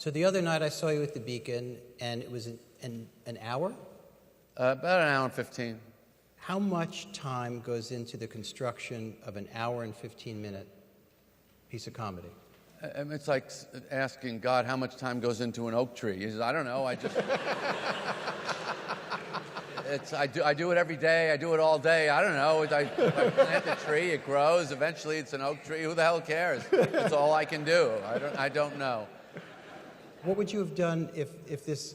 So the other night I saw you at the Beacon, and it was an hour? About an hour and 15. How much time goes into the construction of an hour and 15-minute piece of comedy? It's like asking God how much time goes into an oak tree. He says, I don't know, I do it every day, I do it all day, I don't know. I plant the tree, it grows, eventually it's an oak tree, who the hell cares? That's all I can do. I don't know. What would you have done if this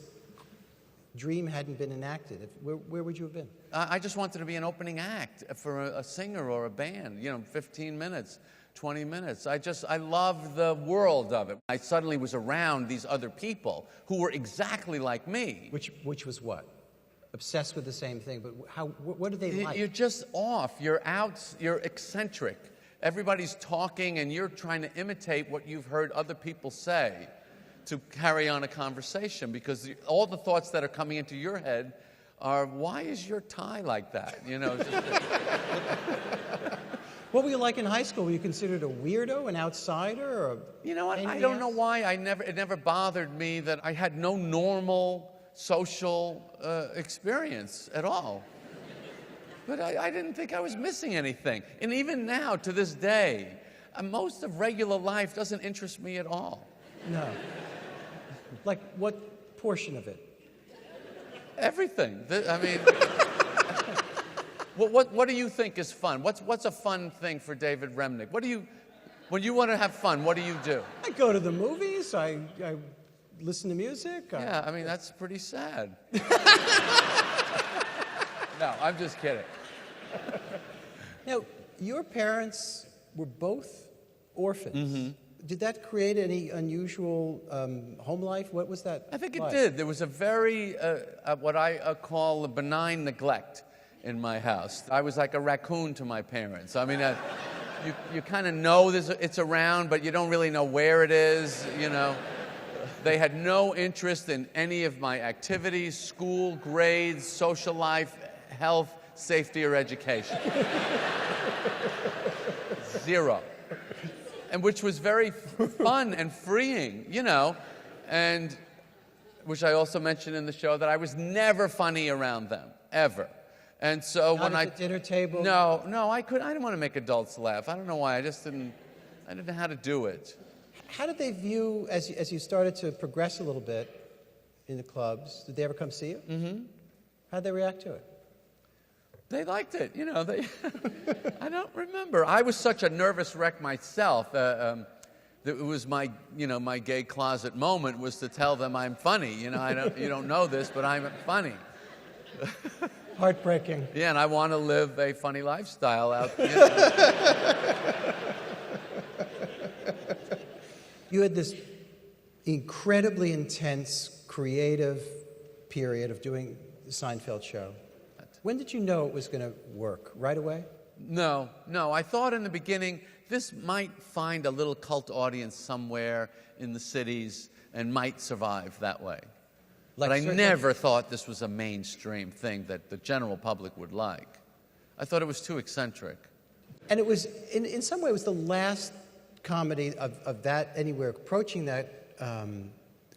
dream hadn't been enacted? Where would you have been? I just wanted to be an opening act for a singer or a band, 15 minutes, 20 minutes. I love the world of it. I suddenly was around these other people who were exactly like me. Which was what? Obsessed with the same thing, but what do they like? You're just off. You're out. You're eccentric. Everybody's talking, and you're trying to imitate what you've heard other people say to carry on a conversation, because all the thoughts that are coming into your head are, why is your tie like that? What were you like in high school? Were you considered a weirdo, an outsider? Or you know what? I don't know why. It never bothered me that I had no normal social experience at all. But I didn't think I was missing anything. And even now, to this day, most of regular life doesn't interest me at all. No. Like what portion of it? Everything. What do you think is fun? What's a fun thing for David Remnick? When you want to have fun, what do you do? I go to the movies. I listen to music. Yeah, that's pretty sad. No, I'm just kidding. Now, your parents were both orphans. Mm-hmm. Did that create any unusual home life? What was that? I think it like? did. There was a very, what I call a benign neglect in my house. I was like a raccoon to my parents. You kind of know it's around, but you don't really know where it is, They had no interest in any of my activities, school, grades, social life, health, safety, or education. Zero. And which was very fun and freeing, and which I also mentioned in the show, that I was never funny around them, ever. And so Not at the dinner table? No, I didn't want to make adults laugh. I don't know why, I didn't know how to do it. How did they view, as you started to progress a little bit in the clubs, did they ever come see you? Mm-hmm. How'd they react to it? They liked it, I don't remember. I was such a nervous wreck myself. It was my gay closet moment was to tell them I'm funny. You don't know this, but I'm funny. Heartbreaking. Yeah, and I want to live a funny lifestyle out. You had this incredibly intense, creative period of doing the Seinfeld show. When did you know it was going to work? Right away? No. I thought in the beginning this might find a little cult audience somewhere in the cities and might survive that way. But I never thought this was a mainstream thing that the general public would like. I thought it was too eccentric. And it was, in some way, it was the last comedy of that, anywhere approaching that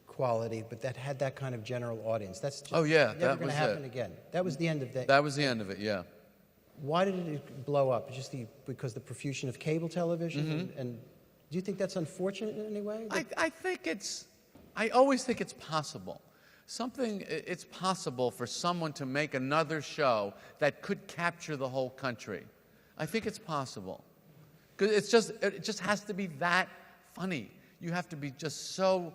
quality, but that had that kind of general audience. That's just never going to happen again. That was the end of that. That was the end of it, yeah. Why did it blow up? Just because the profusion of cable television? Mm-hmm. And do you think that's unfortunate in any way? I always think it's possible. It's possible for someone to make another show that could capture the whole country. I think it's possible. Because it just has to be that funny. You have to be just so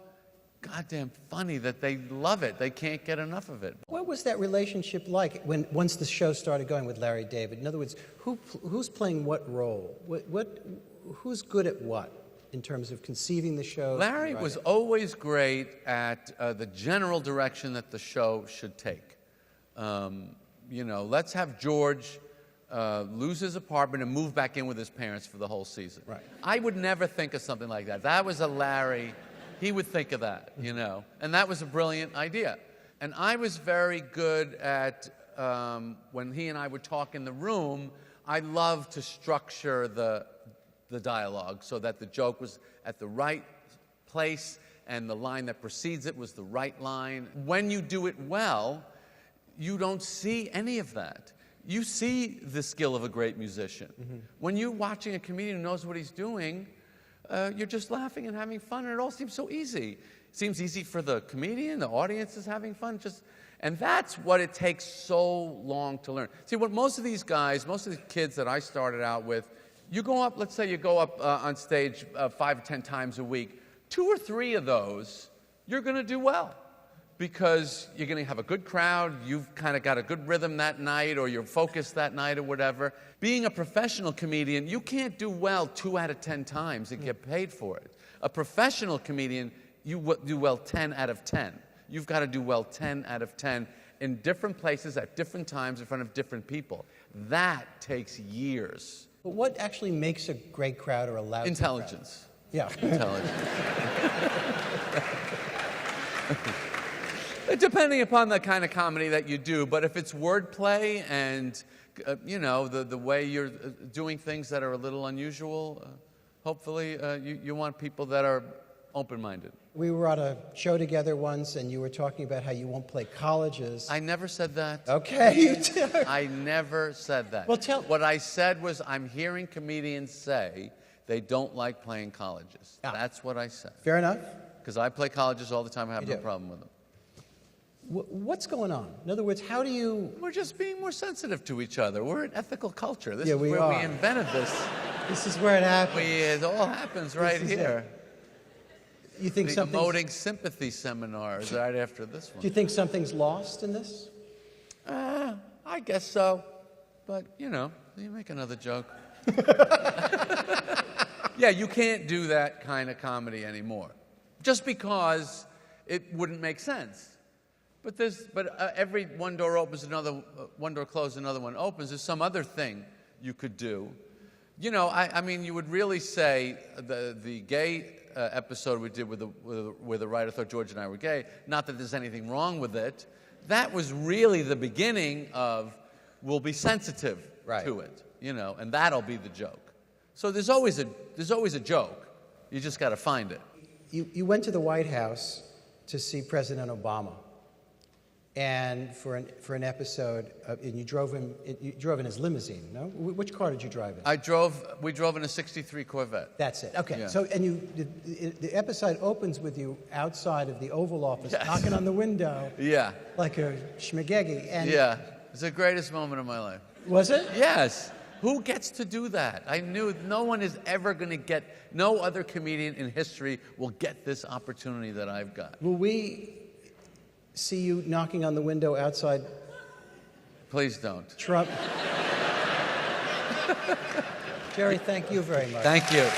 goddamn funny that they love it. They can't get enough of it. What was that relationship like once the show started going with Larry David? In other words, who's playing what role? Who's good at what in terms of conceiving the show? Larry was always great at the general direction that the show should take. Let's have George lose his apartment and move back in with his parents for the whole season. Right. I would never think of something like that. That was a Larry. He would think of that, and that was a brilliant idea. And I was very good at, when he and I would talk in the room, I loved to structure the dialogue so that the joke was at the right place and the line that precedes it was the right line. When you do it well, you don't see any of that. You see the skill of a great musician. When you're watching a comedian who knows what he's doing, you're just laughing and having fun, and it all seems so easy. It seems easy for the comedian, the audience is having fun, and that's what it takes so long to learn. See, what most of these guys, most of the kids that I started out with, you go up, let's say you go up on stage 5 or 10 times a week, 2 or 3 of those, you're going to do well. Because you're going to have a good crowd, you've kind of got a good rhythm that night, or you're focused that night or whatever. Being a professional comedian, you can't do well 2 out of 10 times and get paid for it. A professional comedian, you do well 10 out of 10. You've got to do well 10 out of 10 in different places at different times in front of different people. That takes years. But what actually makes a great crowd or a loud Intelligence. Crowd? Yeah. Intelligence. Depending upon the kind of comedy that you do, but if it's wordplay and, the way you're doing things that are a little unusual, hopefully you want people that are open-minded. We were on a show together once, and you were talking about how you won't play colleges. I never said that. Okay, you did. I never said that. Well, what I said was I'm hearing comedians say they don't like playing colleges. That's what I said. Fair enough. Because I play colleges all the time. I have no problem with them. What's going on? In other words, how do you... We're just being more sensitive to each other. We're an ethical culture. This Yeah, is we where are. we invented this. This is where it happens. It all happens right is here. You think The emoting sympathy seminars right after this one. Do you think something's lost in this? I guess so. But, you make another joke. Yeah, you can't do that kind of comedy anymore. Just because it wouldn't make sense. But every one door opens, one door closes, another one opens. There's some other thing you could do. I mean, you would really say the gay episode we did where the writer thought George and I were gay, not that there's anything wrong with it. That was really the beginning of we'll be sensitive to it, and that'll be the joke. So there's always a joke. You just got to find it. You went to the White House to see President Obama. And for an episode, and you drove in his limousine, no? Which car did you drive in? We drove in a '63 Corvette. That's it. Okay. Yeah. So, and the episode opens with you outside of the Oval Office, knocking on the window. Yeah. Like a schmagegi. And yeah. It's the greatest moment of my life. Was it? Yes. Who gets to do that? I knew no one is ever going to get, no other comedian in history will get this opportunity that I've got. Will we see you knocking on the window outside? Please don't. Trump. Jerry, thank you very much. Thank you.